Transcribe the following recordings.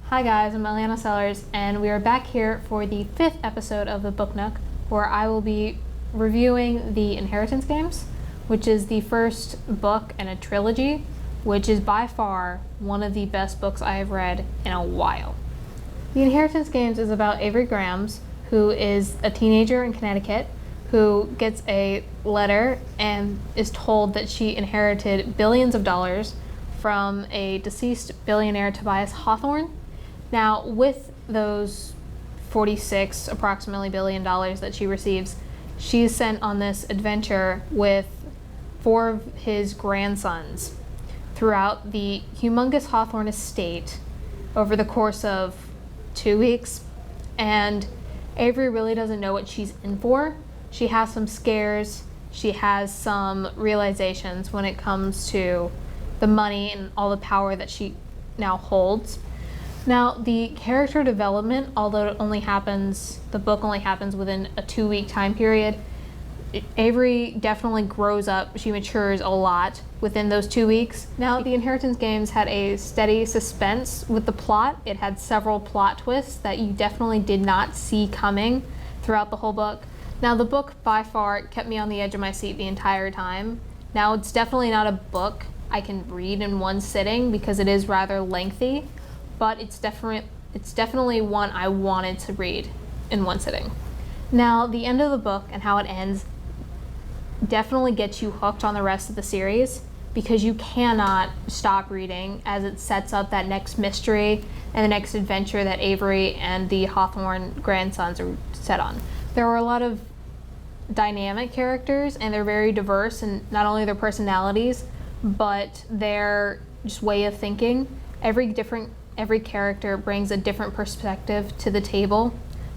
Hi guys, I'm Eliana Sellers, and we are back here for the 5th episode of the Book Nook, where I will be reviewing the Inheritance Games, which is the first book in a trilogy, which is by far one of the best books I have read in a while. The Inheritance Games is about Avery Grahams, who is a teenager in Connecticut, who gets a letter and is told that she inherited billions of dollars from a deceased billionaire, Tobias Hawthorne. Now, with those 46 approximately billion dollars that she receives, she's sent on this adventure with 4 of his grandsons throughout the humongous Hawthorne estate over the course of 2 weeks. And Avery really doesn't know what she's in for. She has some scares, she has some realizations when it comes to the money and all the power that she now holds. Now, the character development, although the book only happens within a 2-week time period, Avery definitely grows up. She matures a lot within those 2 weeks. Now, the Inheritance Games had a steady suspense with the plot. It had several plot twists that you definitely did not see coming throughout the whole book. Now, the book by far kept me on the edge of my seat the entire time. Now, it's definitely not a book I can read in one sitting because it is rather lengthy, but it's definitely one I wanted to read in one sitting. Now, the end of the book and how it ends definitely gets you hooked on the rest of the series because you cannot stop reading as it sets up that next mystery and the next adventure that Avery and the Hawthorne grandsons are set on. There were a lot of dynamic characters, and they're very diverse in not only their personalities, but their just way of thinking. Every character brings a different perspective to the table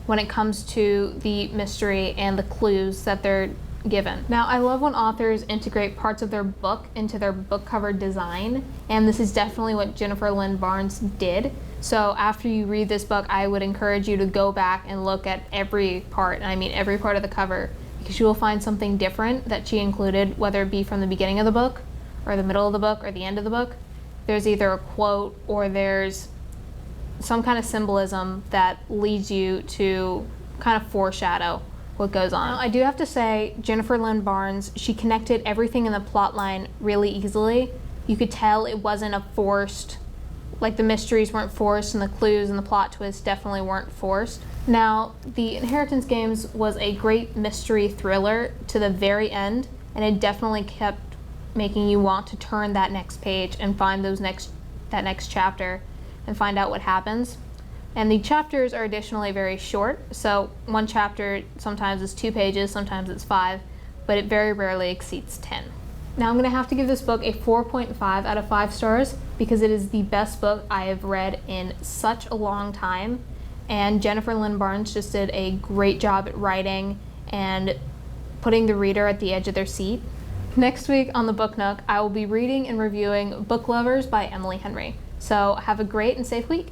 when it comes to the mystery and the clues that they're given. Now, I love when authors integrate parts of their book into their book cover design, and this is definitely what Jennifer Lynn Barnes did. So after you read this book, I would encourage you to go back and look at every part, and I mean every part of the cover, because you will find something different that she included, whether it be from the beginning of the book, or the middle of the book, or the end of the book. There's either a quote or there's some kind of symbolism that leads you to kind of foreshadow what goes on. Now, I do have to say, Jennifer Lynn Barnes, she connected everything in the plot line really easily. You could tell it wasn't a forced, like the mysteries weren't forced and the clues and the plot twists definitely weren't forced. Now, the Inheritance Games was a great mystery thriller to the very end, and it definitely kept making you want to turn that next page and find that next chapter and find out what happens. And the chapters are additionally very short, so one chapter sometimes is 2 pages, sometimes it's 5, but it very rarely exceeds 10. Now, I'm going to have to give this book a 4.5 out of 5 stars because it is the best book I have read in such a long time, and Jennifer Lynn Barnes just did a great job at writing and putting the reader at the edge of their seat. Next week on the Book Nook, I will be reading and reviewing Book Lovers by Emily Henry. So have a great and safe week.